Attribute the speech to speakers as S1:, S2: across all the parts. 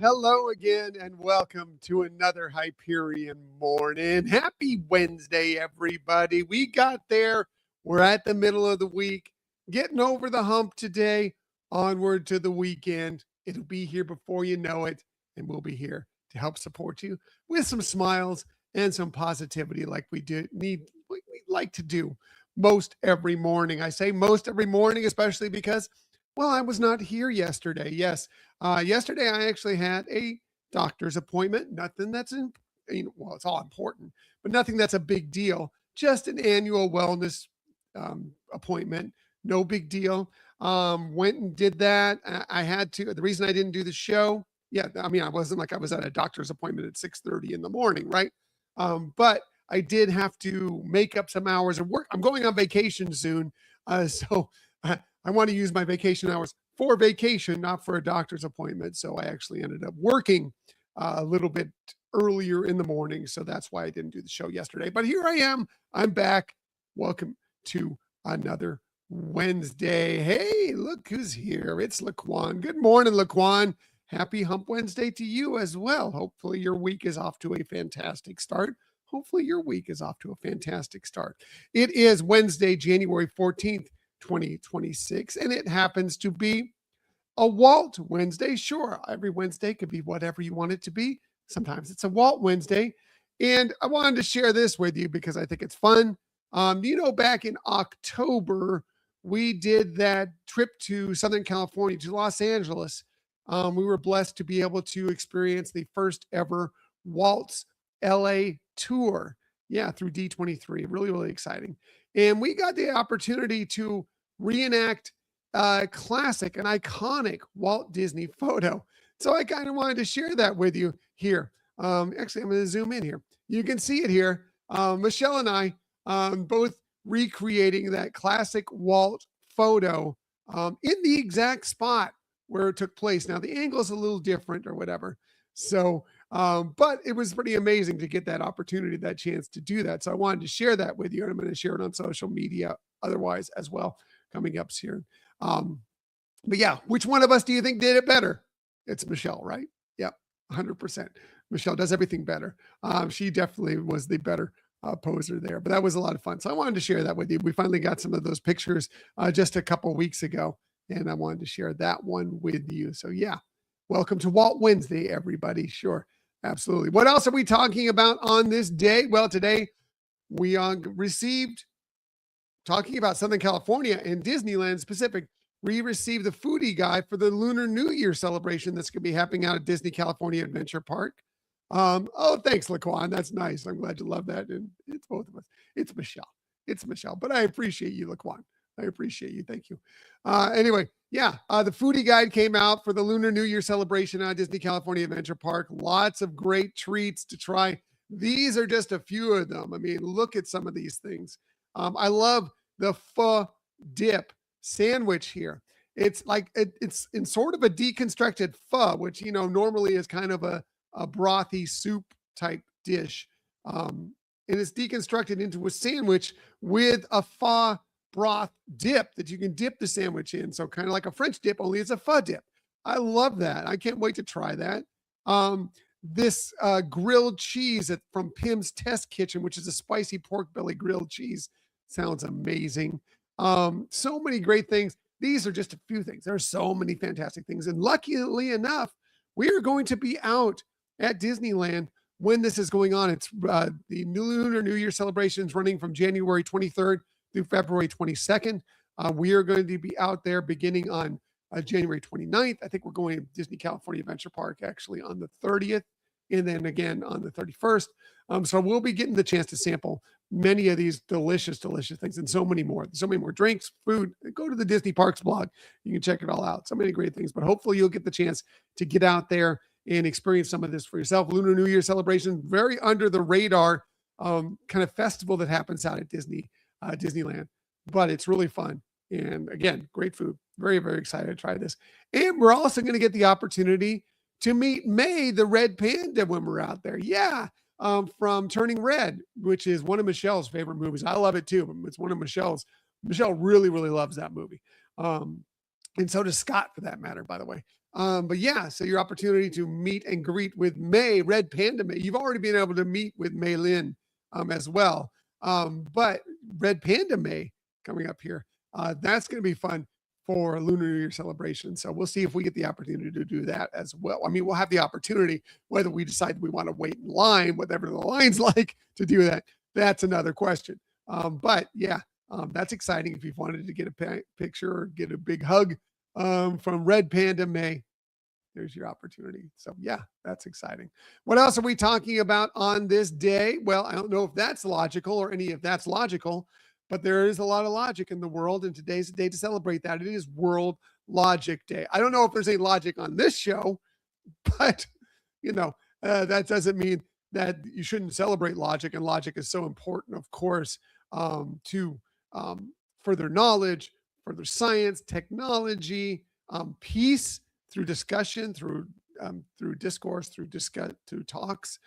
S1: Hello again, and welcome to another Hyperion morning. Happy Wednesday, everybody. We got there. We're at the middle of the week, getting over the hump today, onward to the weekend. It'll be here before you know it, and we'll be here to help support you with some smiles and some positivity like we like to do most every morning. I say most every morning, especially because, well, I was not here yesterday. Yes, yesterday, I actually had a doctor's appointment. Nothing that's well, it's all important, but nothing that's a big deal. Just an annual wellness appointment. No big deal. Went and did that. I had to. The reason I didn't do the show, yeah, I mean, I wasn't like I was at a doctor's appointment at 6:30 in the morning, right? But I did have to make up some hours of work. I'm going on vacation soon, so I want to use my vacation hours for vacation, not for a doctor's appointment. So I actually ended up working a little bit earlier in the morning. So that's why I didn't do the show yesterday. But here I am. I'm back. Welcome to another Wednesday. Hey, look who's here. It's Laquan. Good morning, Laquan. Happy Hump Wednesday to you as well. Hopefully your week is off to a fantastic start. Hopefully your week is off to a fantastic start. It is Wednesday, January 14th. 2026, and it happens to be a Walt Wednesday. Sure, every Wednesday could be whatever you want it to be. Sometimes it's a Walt Wednesday, and I wanted to share this with you because I think it's fun. Back in October, we did that trip to Southern California, to Los Angeles. We were blessed to be able to experience the first ever Walt's LA tour. Yeah, through D23. Really, really exciting. And we got the opportunity to reenact a classic, an iconic Walt Disney photo. So I kind of wanted to share that with you here. Actually, I'm going to zoom in here. You can see it here. Michelle and I both recreating that classic Walt photo in the exact spot where it took place. Now, the angle is a little different or whatever. So, but it was pretty amazing to get that opportunity, that chance to do that. So I wanted to share that with you, and I'm going to share it on social media otherwise as well coming up soon. But yeah, which one of us do you think did it better? It's Michelle, right? Yep, 100%. Michelle does everything better. She definitely was the better poser there, but that was a lot of fun. So I wanted to share that with you. We finally got some of those pictures just a couple weeks ago, and I wanted to share that one with you. So yeah, welcome to Walt Wednesday, everybody. Sure, absolutely. What else are we talking about on this day? Well, today we talking about Southern California and Disneyland specific, we received the foodie guide for the Lunar New Year celebration that's going to be happening out at Disney California Adventure Park. Oh, thanks, Laquan. That's nice. I'm glad you love that. And it's both of us. It's Michelle. It's Michelle. But I appreciate you, Laquan. I appreciate you. Thank you. Anyway, yeah, the foodie guide came out for the Lunar New Year celebration at Disney California Adventure Park. Lots of great treats to try. These are just a few of them. I mean, look at some of these things. I love the pho dip sandwich here. It's like it's in sort of a deconstructed pho, which normally is kind of a brothy soup type dish. And it's deconstructed into a sandwich with a pho broth dip that you can dip the sandwich in. So kind of like a French dip, only it's a pho dip. I love that. I can't wait to try that. This grilled cheese from Pim's Test Kitchen, which is a spicy pork belly grilled cheese. Sounds amazing. So many great things. These are just a few things. There are so many fantastic things. And luckily enough, we are going to be out at Disneyland when this is going on. It's the Lunar New Year celebrations running from January 23rd through February 22nd. We are going to be out there beginning on January 29th. I think we're going to Disney California Adventure Park actually on the 30th, and then again on the 31st. So we'll be getting the chance to sample many of these delicious, delicious things and so many more drinks, food. Go to the Disney Parks blog. You can check it all out. So many great things, but hopefully you'll get the chance to get out there and experience some of this for yourself. Lunar New Year celebration, very under the radar kind of festival that happens out at Disneyland, but it's really fun. And again, great food. Very, very excited to try this. And we're also going to get the opportunity to meet May, the red panda, when we're out there. Yeah. From Turning Red, which is one of Michelle's favorite movies. I love it too. It's one of Michelle's. Michelle really, really loves that movie. And so does Scott, for that matter, by the way. But yeah, so your opportunity to meet and greet with May, Red Panda May. You've already been able to meet with May Lynn as well. But Red Panda May coming up here. That's going to be fun for Lunar New Year celebration. So we'll see if we get the opportunity to do that as well. I mean, we'll have the opportunity, whether we decide we want to wait in line, whatever the line's like to do that. That's another question. But yeah, that's exciting. If you've wanted to get a picture or get a big hug from Red Panda May, there's your opportunity. So yeah, that's exciting. What else are we talking about on this day? Well, I don't know if that's logical or any of that's logical, but there is a lot of logic in the world, and today's the day to celebrate that. It is World Logic Day. I don't know if there's any logic on this show, but that doesn't mean that you shouldn't celebrate logic. And logic is so important, of course, to further knowledge, further science, technology, peace through discussion, through discourse, through talks.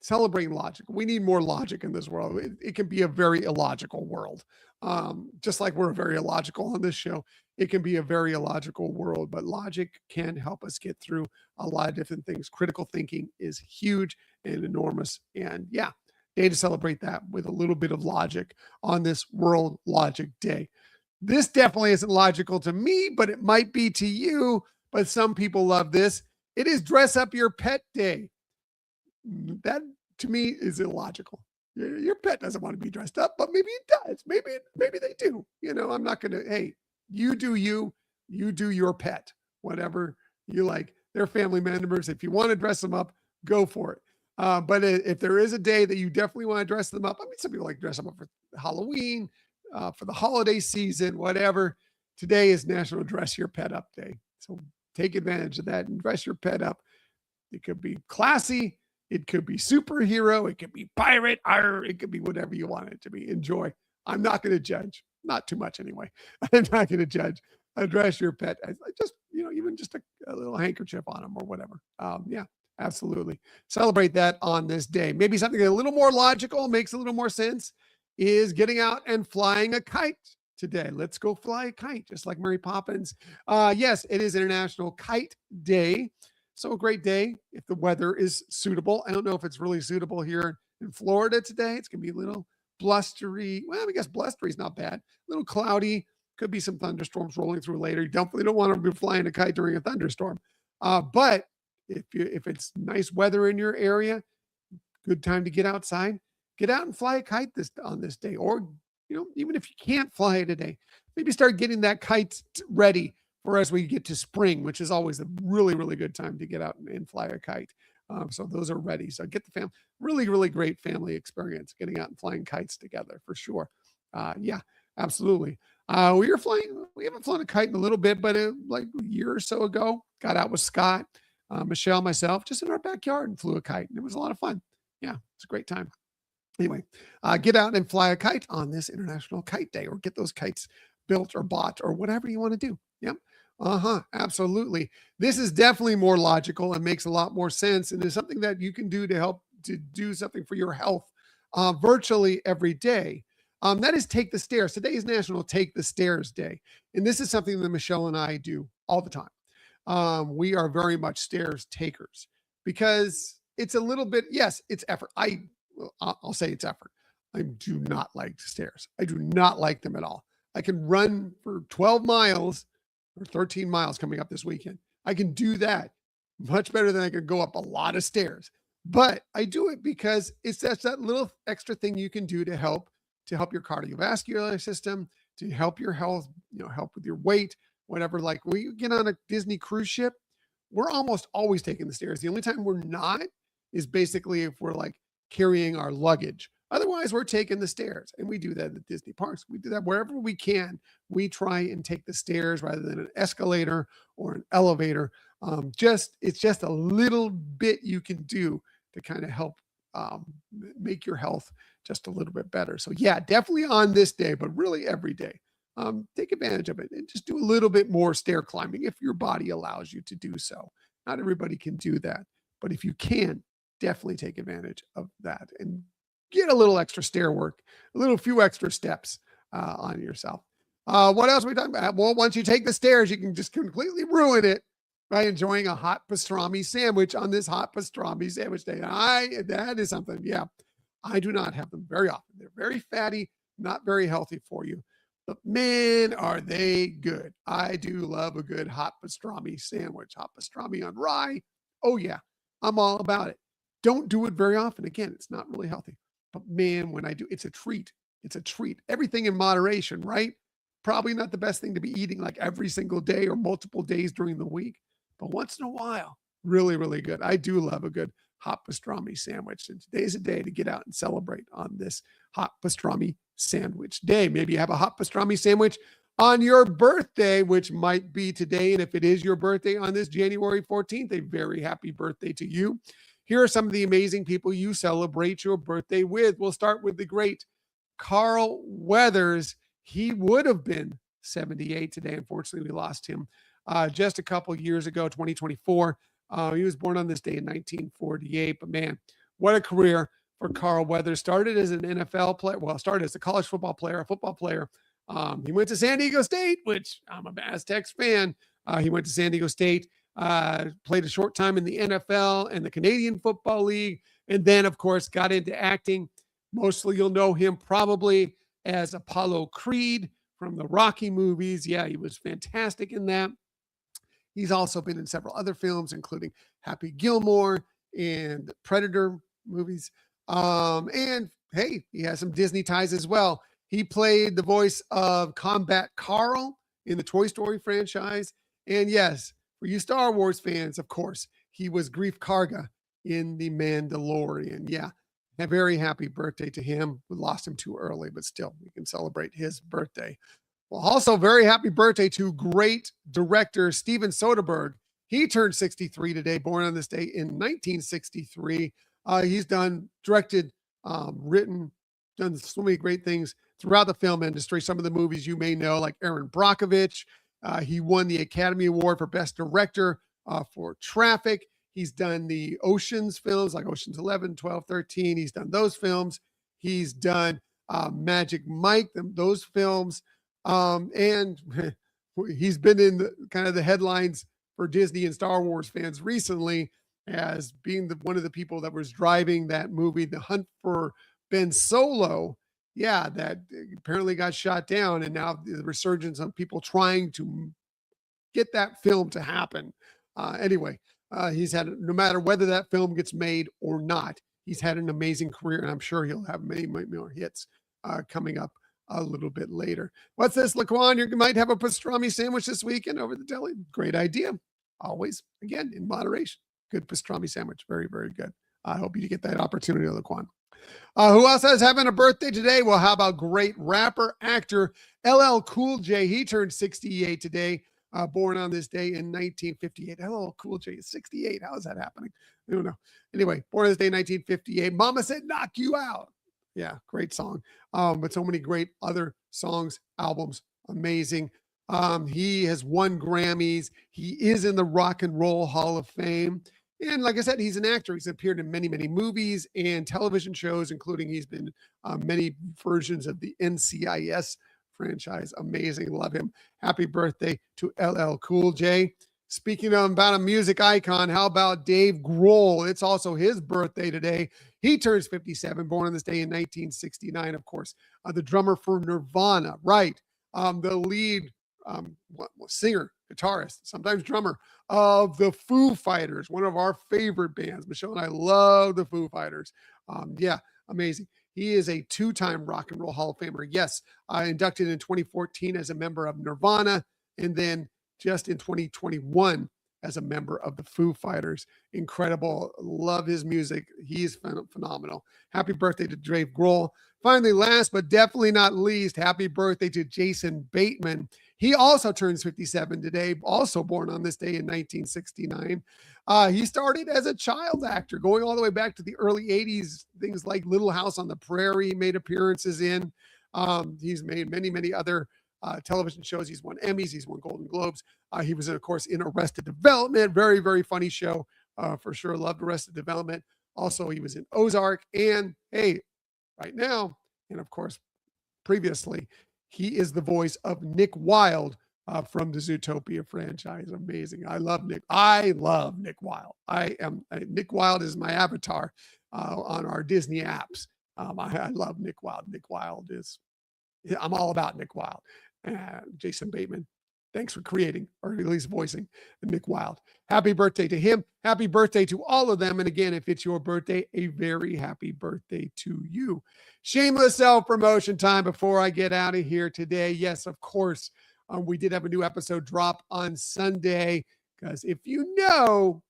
S1: Celebrating logic. We need more logic in this world. It can be a very illogical world. Just like we're very illogical on this show, it can be a very illogical world, but logic can help us get through a lot of different things. Critical thinking is huge and enormous. And yeah, day to celebrate that with a little bit of logic on this World Logic Day. This definitely isn't logical to me, but it might be to you. But some people love this. It is Dress Up Your Pet Day. That to me is illogical. Your pet doesn't want to be dressed up, but maybe it does. Maybe they do. I'm not going to, hey, you do you do your pet, whatever you like. They're family members. If you want to dress them up, go for it. But if there is a day that you definitely want to dress them up, I mean, some people like to dress them up for Halloween, for the holiday season, whatever. Today is National Dress Your Pet Up Day. So take advantage of that and dress your pet up. It could be classy. It could be superhero. It could be pirate. It could be whatever you want it to be. Enjoy. I'm not going to judge. Not too much anyway. I'm not going to judge. Dress your pet. Just, even just a little handkerchief on them or whatever. Yeah, absolutely. Celebrate that on this day. Maybe something a little more logical, makes a little more sense, is getting out and flying a kite today. Let's go fly a kite, just like Mary Poppins. Yes, it is International Kite Day. So a great day if the weather is suitable. I don't know if it's really suitable here in Florida today. It's going to be a little blustery. Well, I guess blustery is not bad. A little cloudy. Could be some thunderstorms rolling through later. You definitely don't want to be flying a kite during a thunderstorm. But if it's nice weather in your area, good time to get outside. Get out and fly a kite on this day. Or, even if you can't fly today, maybe start getting that kite ready for as we get to spring, which is always a really, really good time to get out and fly a kite. So those are ready. So get the family, really, really great family experience, getting out and flying kites together for sure. Yeah, absolutely. We haven't flown a kite in a little bit, but like a year or so ago, got out with Scott, Michelle, myself, just in our backyard and flew a kite. And it was a lot of fun. Yeah, it's a great time. Anyway, get out and fly a kite on this International Kite Day, or get those kites built or bought or whatever you want to do. Yep. Absolutely. This is definitely more logical and makes a lot more sense, and is something that you can do to help to do something for your health virtually every day. That is take the stairs. Today is National Take the Stairs Day, and this is something that Michelle and I do all the time. We are very much stairs takers because it's a little bit, yes, it's effort. I'll say it's effort. I do not like stairs. I do not like them at all. I can run for 12 miles or 13 miles coming up this weekend. I can do that much better than I could go up a lot of stairs. But I do it because it's just that little extra thing you can do to help your cardiovascular system, to help your health, help with your weight, whatever. Like when you get on a Disney cruise ship, we're almost always taking the stairs. The only time we're not is basically if we're like carrying our luggage. Otherwise, we're taking the stairs, and we do that at Disney parks. We do that wherever we can. We try and take the stairs rather than an escalator or an elevator. It's just a little bit you can do to kind of help make your health just a little bit better. So yeah, definitely on this day, but really every day, take advantage of it and just do a little bit more stair climbing if your body allows you to do so. Not everybody can do that, but if you can, definitely take advantage of that and get a little extra stair work, few extra steps on yourself. What else are we talking about? Well, once you take the stairs, you can just completely ruin it by enjoying a hot pastrami sandwich on this hot pastrami sandwich day. That is something. Yeah, I do not have them very often. They're very fatty, not very healthy for you. But man, are they good. I do love a good hot pastrami sandwich. Hot pastrami on rye. Oh, yeah, I'm all about it. Don't do it very often. Again, it's not really healthy. But man, when I do, it's a treat. It's a treat. Everything in moderation, right? Probably not the best thing to be eating like every single day or multiple days during the week, but once in a while, really, really good. I do love a good hot pastrami sandwich. And today's a day to get out and celebrate on this hot pastrami sandwich day. Maybe you have a hot pastrami sandwich on your birthday, which might be today. And if it is your birthday on this January 14th, a very happy birthday to you. Here are some of the amazing people you celebrate your birthday with. We'll start with the great Carl Weathers. He would have been 78 today. Unfortunately, we lost him just a couple years ago, 2024. He was born on this day in 1948. But man, what a career for Carl Weathers. Started as an NFL player. Well, started as a college football player, a football player. He went to San Diego State, which I'm a Aztecs fan. He went to San Diego State, played a short time in the NFL and the Canadian Football League. And then, of course, got into acting. Mostly you'll know him probably as Apollo Creed from the Rocky movies. Yeah, he was fantastic in that. He's also been in several other films, including Happy Gilmore and Predator movies. And hey, he has some Disney ties as well. He played the voice of Combat Carl in the Toy Story franchise. And yes, for you Star Wars fans, of course, he was Grief Karga in The Mandalorian. Yeah, a very happy birthday to him. We lost him too early, but still, we can celebrate his birthday. Well, also very happy birthday to great director Steven Soderbergh. He turned 63 today, born on this day in 1963. He's directed, written, done so many great things throughout the film industry. Some of the movies you may know, like Aaron Brockovich. He won the Academy Award for Best Director for Traffic. He's done the Oceans films, like Oceans 11, 12, 13. He's done those films. He's done Magic Mike, those films. And he's been in kind of the headlines for Disney and Star Wars fans recently as being one of the people that was driving that movie, The Hunt for Ben Solo. Yeah, that apparently got shot down. And now the resurgence of people trying to get that film to happen. Anyway, he's had, no matter whether that film gets made or not, he's had an amazing career. And I'm sure he'll have many more hits coming up a little bit later. What's this, Laquan? You might have a pastrami sandwich this weekend over the deli. Great idea. Always, again, in moderation. Good pastrami sandwich. Very, very good. I hope you get that opportunity, Laquan. Who else is having a birthday today? Well, how about great rapper, actor, LL Cool J? He turned 68 today, born on this day in 1958. LL Cool J is 68. How is that happening? I don't know. Anyway, born on this day in 1958. Mama Said Knock You Out. Yeah, great song. But so many great other songs, albums, amazing. He has won Grammys. He is in the Rock and Roll Hall of Fame. And like I said, he's an actor. He's appeared in many, many movies and television shows, including he's been many versions of the NCIS franchise. Amazing. Love him. Happy birthday to LL Cool J. Speaking of about a music icon, how about Dave Grohl? It's also his birthday today. He turns 57, born on this day in 1969, of course. The drummer for Nirvana, right? The lead singer, guitarist, sometimes drummer of the Foo Fighters, one of our favorite bands. Michelle and I love the Foo Fighters. Yeah, amazing. He is a two-time Rock and Roll Hall of Famer. Yes, inducted in 2014 as a member of Nirvana, and then just in 2021 as a member of the Foo Fighters. Incredible. Love his music. He's phenomenal. Happy birthday to Dave Grohl. Finally, last but definitely not least, happy birthday to Jason Bateman. He also turns 57 today, also born on this day in 1969. He started as a child actor, going all the way back to the early 80s. Things like Little House on the Prairie made appearances in. He's made many, many other television shows. He's won Emmys. He's won Golden Globes. He was, of course, in Arrested Development. Very, very funny show for sure. Loved Arrested Development. Also, he was in Ozark. And hey, right now, and of course, previously, He is the voice of Nick Wilde from the Zootopia franchise. Amazing. I love Nick. I love Nick Wilde. Nick Wilde is my avatar on our Disney apps. I love Nick Wilde. Nick Wilde is, I'm all about Nick Wilde. Jason Bateman, thanks for creating, or at least voicing, Nick Wilde. Happy birthday to him. Happy birthday to all of them. And again, if it's your birthday, a very happy birthday to you. Shameless self-promotion time before I get out of here today. Yes, of course, we did have a new episode drop on Sunday, because if you know,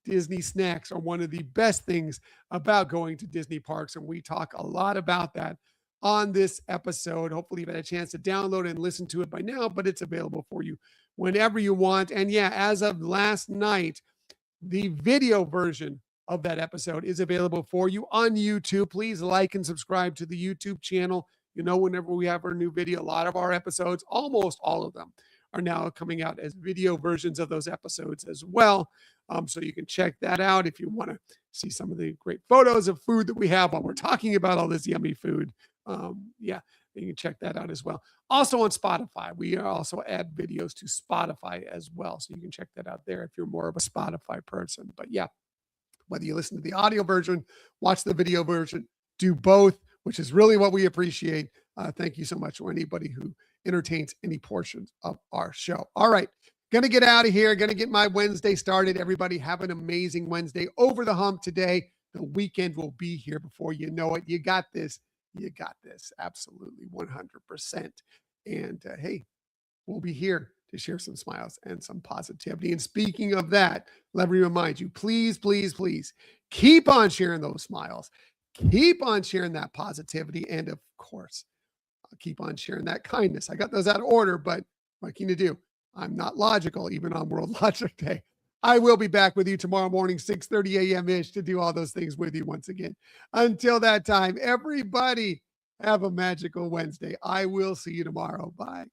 S1: Disney snacks are one of the best things about going to Disney parks. And we talk a lot about that on this episode. Hopefully you've had a chance to download and listen to it by now, but it's available for you whenever you want. And yeah, as of last night, the video version of that episode is available for you on YouTube. Please like and subscribe to the YouTube channel. Whenever we have our new video, a lot of our episodes, almost all of them, are now coming out as video versions of those episodes as well. So you can check that out if you want to see some of the great photos of food that we have while we're talking about all this yummy food. You can check that out as well. Also on Spotify, we also add videos to Spotify as well. So you can check that out there if you're more of a Spotify person. But yeah, whether you listen to the audio version, watch the video version, do both, which is really what we appreciate. Thank you so much for anybody who entertains any portions of our show. All right, going to get out of here. Going to get my Wednesday started. Everybody have an amazing Wednesday. Over the hump today. The weekend will be here before you know it. You got this. You got this. Absolutely 100%. And hey, we'll be here to share some smiles and some positivity. And speaking of that, let me remind you, please, please, please keep on sharing those smiles. Keep on sharing that positivity. And of course, keep on sharing that kindness. I got those out of order, but what can you do? I'm not logical, even on World Logic Day. I will be back with you tomorrow morning, 6:30 a.m.-ish, to do all those things with you once again. Until that time, everybody have a magical Wednesday. I will see you tomorrow. Bye.